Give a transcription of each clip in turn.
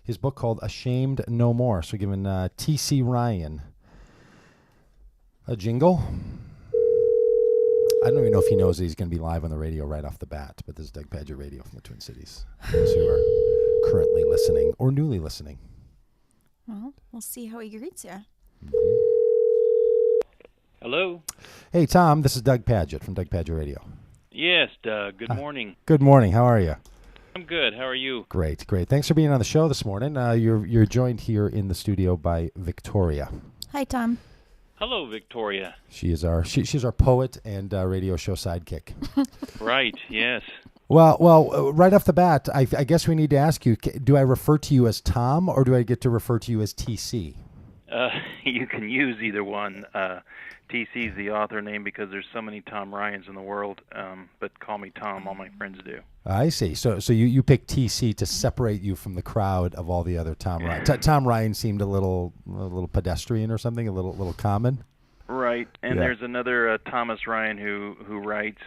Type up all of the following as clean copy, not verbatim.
his book called Ashamed No More. So giving T.C. Ryan a jingle. I don't even know if he knows that he's going to be live on the radio right off the bat, but this is Doug Pagitt Radio from the Twin Cities. Those who are currently listening or newly listening. Well, we'll see how he greets you. Hello. Hey, Tom, this is Doug Pagitt from Doug Pagitt Radio. Yes, Doug. Good morning. Good morning. How are you? I'm good. How are you? Great. Thanks for being on the show this morning. You're joined here in the studio by Victoria. Hi, Tom. Hello, Victoria. She's our poet and radio show sidekick. Right. Yes. Well, right off the bat, I guess we need to ask you: do I refer to you as Tom, or do I get to refer to you as TC? You can use either one. TC is the author name because there's so many Tom Ryans in the world, but call me Tom. All my friends do. I see. So you picked TC to separate you from the crowd of all the other Tom Ryan. Tom Ryan seemed a little pedestrian or something, a little common. Right, and there's another Thomas Ryan who writes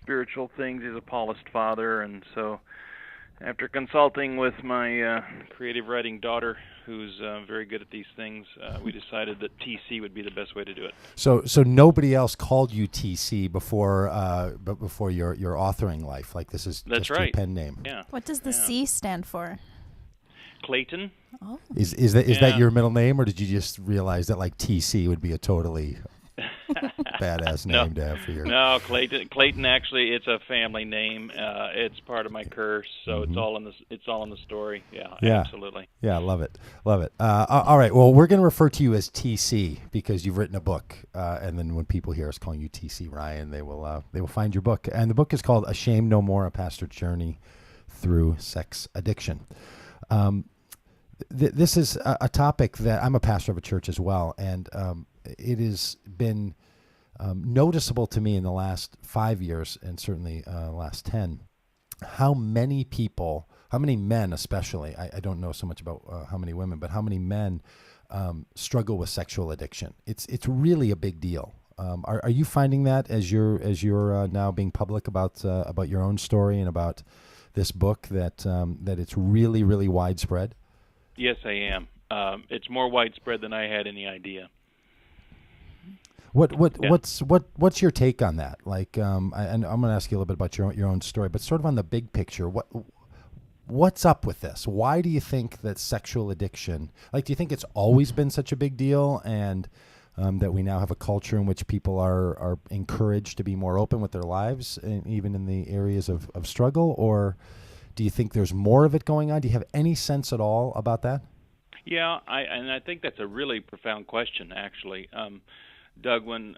spiritual things. He's a Paulist father, and so after consulting with my creative writing daughter, who's very good at these things, we decided that TC would be the best way to do it. So nobody else called you TC before your authoring life. Like this is That's just right. your pen name. Yeah. What does the C stand for? Clayton. Oh. Is that your middle name, or did you just realize that like TC would be a totally badass name to have for your? No, Clayton. Actually, it's a family name. It's part of my curse, so it's all in the story. Yeah, absolutely. Yeah, love it. All right. Well, we're going to refer to you as TC because you've written a book, and then when people hear us calling you TC Ryan, they will find your book, and the book is called "Ashamed No More: A Pastor's Journey Through Sex Addiction." This is a topic that I'm a pastor of a church as well, and it has been noticeable to me in the last 5 years, and certainly last 10, how many men especially, I don't know so much about how many women, but how many men struggle with sexual addiction. It's really a big deal. Are you finding that as you're now being public about your own story and about this book that it's really, really widespread? Yes, I am. It's more widespread than I had any idea. What's your take on that? Like, and I'm going to ask you a little bit about your own story, but sort of on the big picture, what's up with this? Why do you think that sexual addiction? Like, do you think it's always been such a big deal, and that we now have a culture in which people are encouraged to be more open with their lives, and even in the areas of struggle, or do you think there's more of it going on? Do you have any sense at all about that? Yeah, I think that's a really profound question, actually. Doug, when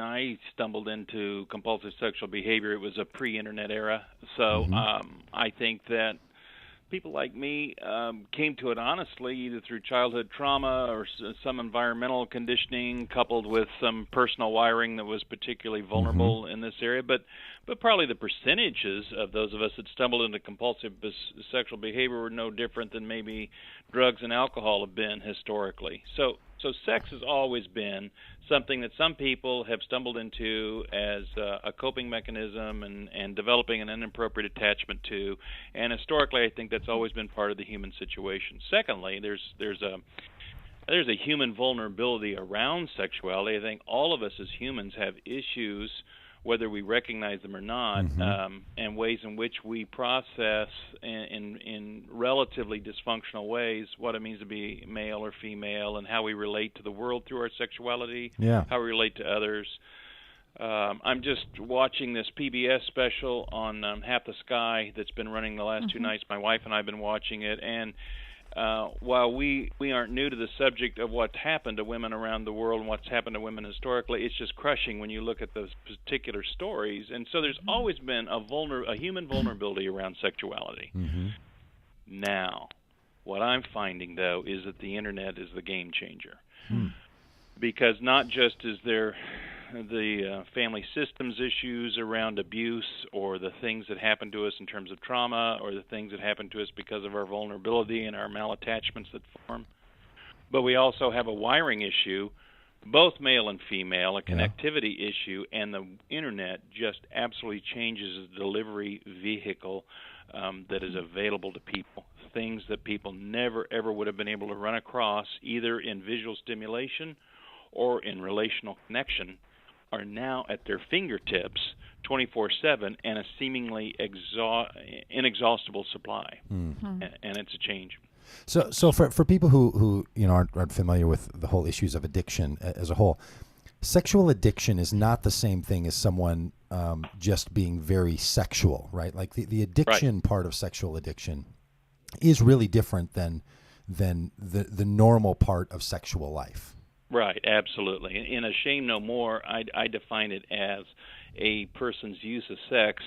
I stumbled into compulsive sexual behavior, it was a pre-internet era. So I think that people like me came to it honestly, either through childhood trauma or some environmental conditioning coupled with some personal wiring that was particularly vulnerable in this area. But probably the percentages of those of us that stumbled into compulsive sexual behavior were no different than maybe drugs and alcohol have been historically. So sex has always been something that some people have stumbled into as a coping mechanism and developing an inappropriate attachment to. And historically, I think that's always been part of the human situation. Secondly, there's a human vulnerability around sexuality. I think all of us as humans have issues, whether we recognize them or not, and ways in which we process in relatively dysfunctional ways what it means to be male or female and how we relate to the world through our sexuality, how we relate to others. I'm just watching this PBS special on Half the Sky that's been running the last 2 nights. My wife and I have been watching it, and while we aren't new to the subject of what's happened to women around the world and what's happened to women historically, it's just crushing when you look at those particular stories. And so there's always been a human vulnerability around sexuality. Now, what I'm finding, though, is that the Internet is the game changer. Because not just is there the family systems issues around abuse or the things that happen to us in terms of trauma or the things that happen to us because of our vulnerability and our malattachments that form. But we also have a wiring issue, both male and female, a connectivity issue, and the Internet just absolutely changes the delivery vehicle that is available to people things that people never ever would have been able to run across, either in visual stimulation or in relational connection, are now at their fingertips 24/7 and a seemingly inexhaustible supply. And it's a change. So for people who aren't familiar with the whole issues of addiction as a whole, sexual addiction is not the same thing as someone just being very sexual, right? Like the addiction part of sexual addiction is really different than the normal part of sexual life. Right, absolutely. In A Shame No More, I define it as a person's use of sex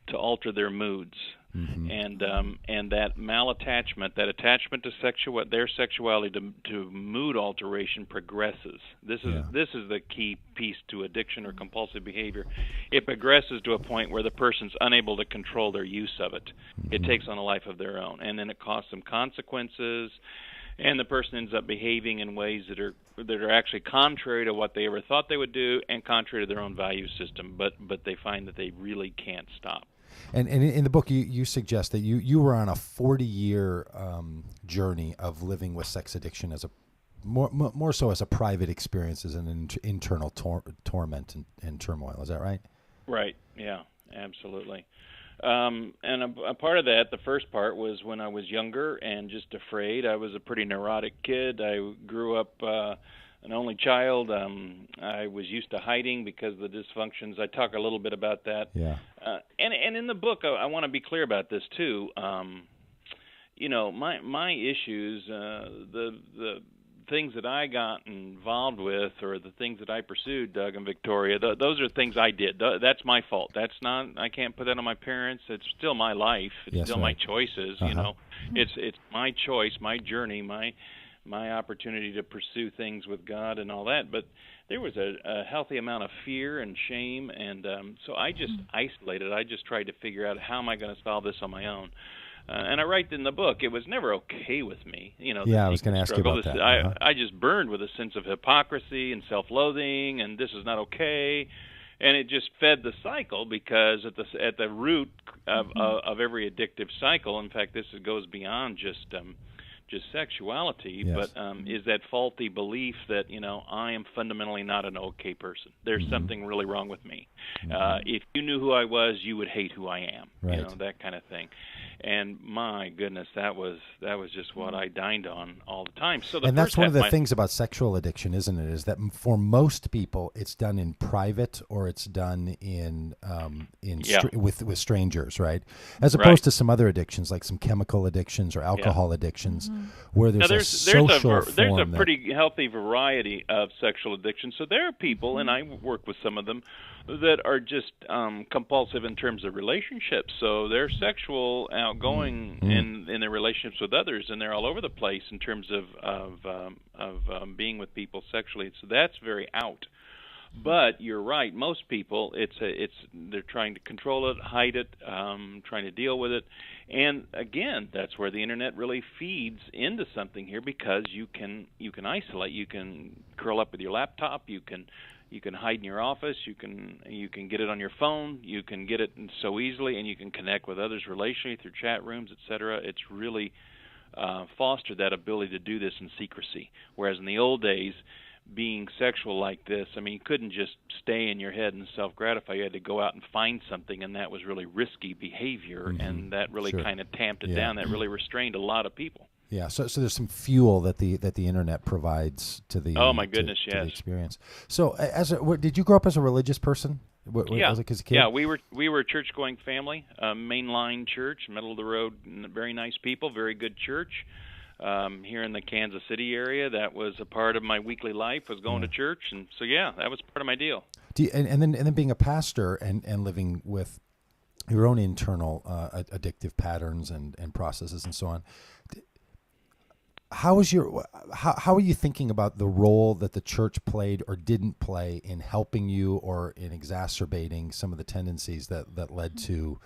to alter their moods. And that malattachment, that attachment to their sexuality to mood alteration progresses. This is the key piece to addiction or compulsive behavior. It progresses to a point where the person's unable to control their use of it. It takes on a life of their own, and then it costs them consequences. And the person ends up behaving in ways that are actually contrary to what they ever thought they would do, and contrary to their own value system. But they find that they really can't stop. And in the book, you suggest that you were on a 40-year journey of living with sex addiction as a more so as a private experience, as an internal torment and turmoil. Is that right? Right. Yeah. Absolutely. And a part of that, the first part, was when I was younger and just afraid. I was a pretty neurotic kid. I grew up an only child. I was used to hiding because of the dysfunctions. I talk a little bit about that. Yeah. And in the book, I want to be clear about this too. My issues, the things that I got involved with, or the things that I pursued, Doug and Victoria, those are things I did. That's my fault. I can't put that on my parents. It's still my life. It's still my choices. It's my choice, my journey, my opportunity to pursue things with God and all that. But there was a healthy amount of fear and shame, and so I just isolated. I just tried to figure out, how am I going to solve this on my own? And I write in the book, it was never okay with me. I was going to ask you about that. I just burned with a sense of hypocrisy and self-loathing, and this is not okay. And it just fed the cycle, because at the root of every addictive cycle, in fact, this goes beyond just sexuality, but is that faulty belief that I am fundamentally not an okay person. There's something really wrong with me. If you knew who I was, you would hate who I am. Right. That kind of thing. And my goodness, that was just what I dined on all the time. So that's one of the things about sexual addiction, isn't it? Is that for most people, it's done in private, or it's done with strangers, right? As opposed to some other addictions, like some chemical addictions or alcohol addictions, where there's a social form. There's a pretty healthy variety of sexual addiction. So there are people, and I work with some of them, that are just compulsive in terms of relationships. So they're sexual, outgoing in their relationships with others, and they're all over the place in terms of being with people sexually. So that's very out. But you're right. Most people, they're trying to control it, hide it, trying to deal with it. And again, that's where the internet really feeds into something here, because you can isolate. You can curl up with your laptop. You can hide in your office. You can get it on your phone. You can get it so easily, and you can connect with others relationally through chat rooms, etc. It's really fostered that ability to do this in secrecy. Whereas in the old days, being sexual like this, you couldn't just stay in your head and self-gratify. You had to go out and find something, and that was really risky behavior, and that really kind of tamped it down. That really restrained a lot of people. Yeah, so there's some fuel that the internet provides to the to the experience. So, did you grow up as a religious person? Yeah, as a kid? Yeah, we were a church-going family, mainline church, middle of the road, very nice people, very good church. Here in the Kansas City area, that was a part of my weekly life, was going to church, and so that was part of my deal. And then being a pastor and living with your own internal addictive patterns and processes and so on. How are you thinking about the role that the church played or didn't play in helping you or in exacerbating some of the tendencies that led to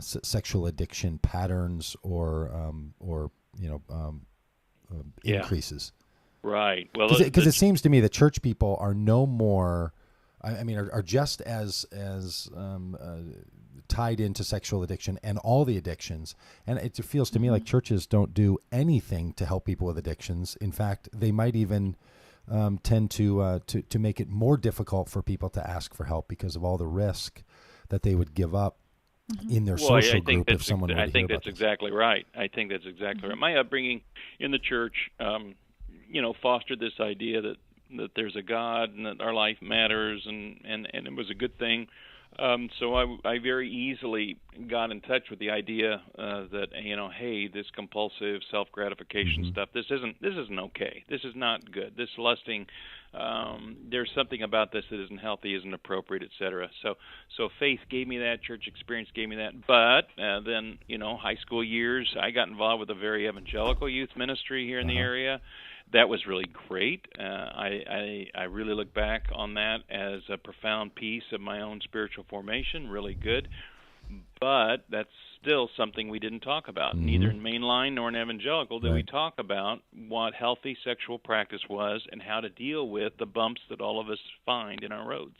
sexual addiction patterns or increases? Right. Well, because it seems to me that church people are no more. Are just as tied into sexual addiction and all the addictions. And it feels to me like churches don't do anything to help people with addictions. In fact, they might even tend to make it more difficult for people to ask for help because of all the risk that they would give up in their social group if someone were to I think hear that's about this. exactly right. I think that's exactly right. My upbringing in the church, fostered this idea that there's a God and that our life matters, and it was a good thing. So I very easily got in touch with the idea that hey, this compulsive self-gratification stuff, this isn't okay. This is not good. This lusting, there's something about this that isn't healthy, isn't appropriate, etc. So faith gave me that, church experience gave me that. But then high school years, I got involved with a very evangelical youth ministry here in the area. That was really great. I really look back on that as a profound piece of my own spiritual formation, really good. But that's still something we didn't talk about. Neither in mainline nor in evangelical did we talk about what healthy sexual practice was and how to deal with the bumps that all of us find in our roads.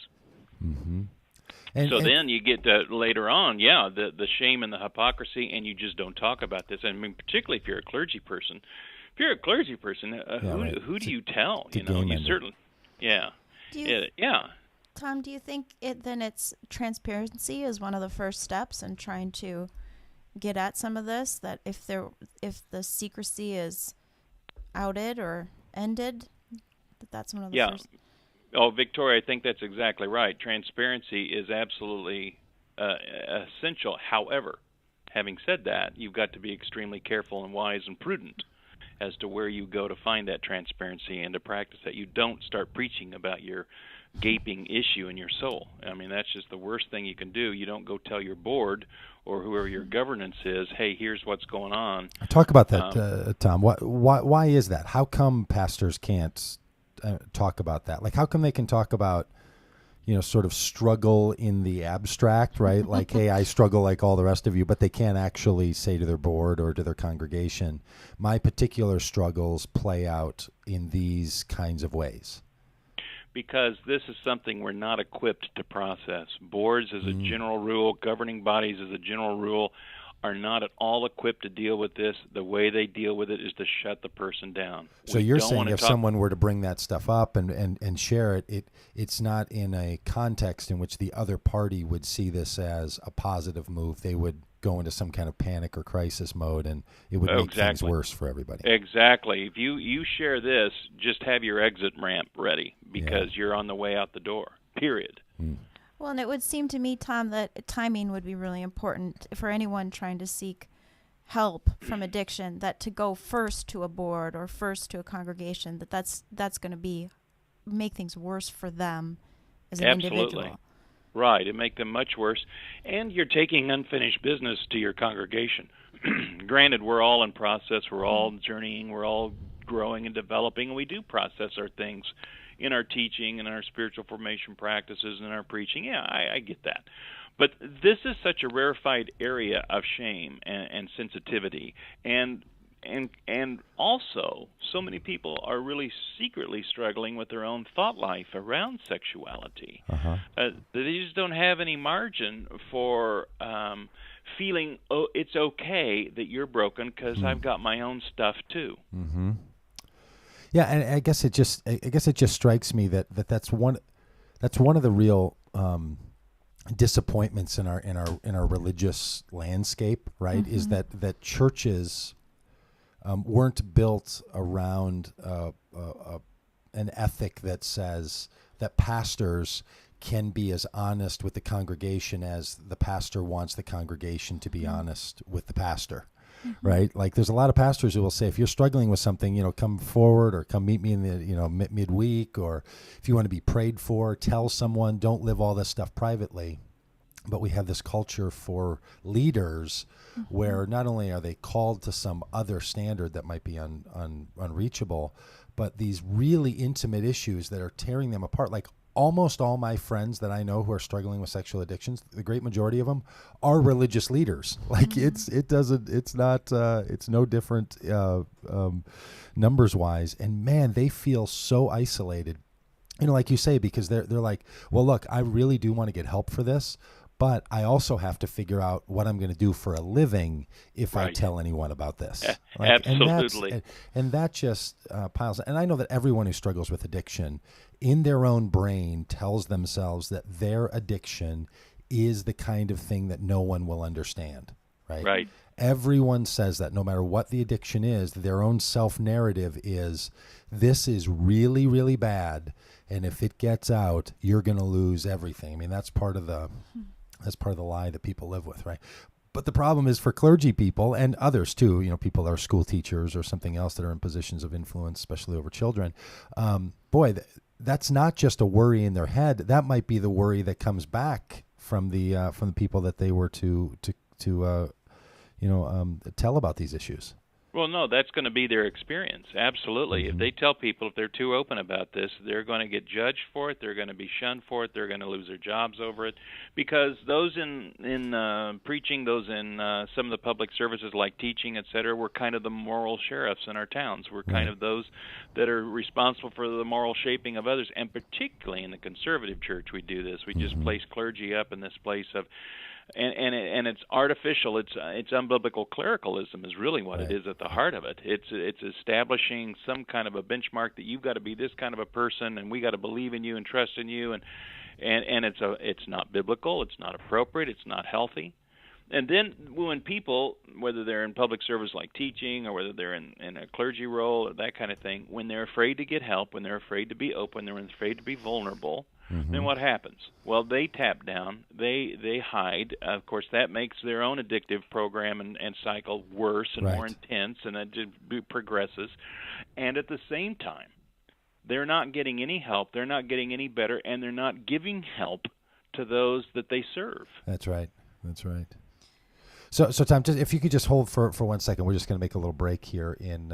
Then you get to later on, the shame and the hypocrisy, and you just don't talk about this. I mean, particularly if you're a clergy person. If you're a clergy person, who do you tell? You certainly, Tom, do you think it's transparency is one of the first steps in trying to get at some of this? That if the secrecy is outed or ended, that's one of the first. Oh, Victoria, I think that's exactly right. Transparency is absolutely essential. However, having said that, you've got to be extremely careful and wise and prudent as to where you go to find that transparency and to practice that. You don't start preaching about your gaping issue in your soul. I mean, that's just the worst thing you can do. You don't go tell your board or whoever your governance is, hey, here's what's going on. Talk about that, Tom. Why is that? How come pastors can't talk about that? Like, how come they can talk about sort of struggle in the abstract, right? Like, hey, I struggle like all the rest of you, but they can't actually say to their board or to their congregation, my particular struggles play out in these kinds of ways. Because this is something we're not equipped to process. Boards, as a general rule, governing bodies, as a general rule, are not at all equipped to deal with this. The way they deal with it is to shut the person down. So you're saying if someone were to bring that stuff up and share it, it's not in a context in which the other party would see this as a positive move. They would go into some kind of panic or crisis mode, and it would make things worse for everybody. Exactly. If you share this, just have your exit ramp ready because you're on the way out the door, period. Well, and it would seem to me, Tom, that timing would be really important for anyone trying to seek help from addiction, that to go first to a board or first to a congregation, that's going to make things worse for them as an individual. Right. It make them much worse. And you're taking unfinished business to your congregation. Granted, we're all in process. We're all journeying. We're all growing and developing, and we do process our things in our teaching and our spiritual formation practices and our preaching. Yeah, I get that. But this is such a rarefied area of shame and sensitivity. And also, so many people are really secretly struggling with their own thought life around sexuality. They just don't have any margin for feeling, it's okay that you're broken because I've got my own stuff too. Yeah, and I guess it just strikes me that's one of the real disappointments in our religious landscape, right? Is that churches weren't built around an ethic that says that pastors can be as honest with the congregation as the pastor wants the congregation to be honest with the pastor. Right? Like, there's a lot of pastors who will say, if you're struggling with something, come forward or come meet me in the, midweek, or if you want to be prayed for, tell someone, don't live all this stuff privately. But we have this culture for leaders where not only are they called to some other standard that might be unreachable, but these really intimate issues that are tearing them apart. Like, almost all my friends that I know who are struggling with sexual addictions, the great majority of them are religious leaders. Like, it's no different numbers wise. And man, they feel so isolated, like you say, because they're like, well, look, I really do want to get help for this, but I also have to figure out what I'm going to do for a living if I Right. tell anyone about this. Absolutely. And that just piles. And I know that everyone who struggles with addiction in their own brain tells themselves that their addiction is the kind of thing that no one will understand, right? Right. Everyone says that no matter what the addiction is, their own self-narrative is, this is really, really bad, and if it gets out, you're going to lose everything. I mean, that's part of the lie that people live with, right? But the problem is for clergy people and others too, people that are school teachers or something else that are in positions of influence, especially over children. That's not just a worry in their head. That might be the worry that comes back from the people that they were to tell about these issues. Well, no, that's going to be their experience. Absolutely. Mm-hmm. If they tell people, if they're too open about this, they're going to get judged for it. They're going to be shunned for it. They're going to lose their jobs over it, because those in preaching, those in some of the public services like teaching, et cetera, we're kind of the moral sheriffs in our towns. We're kind of those that are responsible for the moral shaping of others, and particularly in the conservative church, we do this. We just place clergy up in this place of. And it's artificial. It's unbiblical clericalism is really what it is at the heart of it. It's establishing some kind of a benchmark that you've got to be this kind of a person, and we got to believe in you and trust in you, and it's not biblical. It's not appropriate. It's not healthy. And then when people, whether they're in public service like teaching or whether they're in a clergy role or that kind of thing, when they're afraid to get help, when they're afraid to be open, they're afraid to be vulnerable, then what happens? Well, they tap down, they hide. Of course, that makes their own addictive program and cycle worse and more intense, and it just progresses. And at the same time, they're not getting any help, they're not getting any better, and they're not giving help to those that they serve. That's right. So Tom, just if you could just hold for 1 second, we're just going to make a little break here in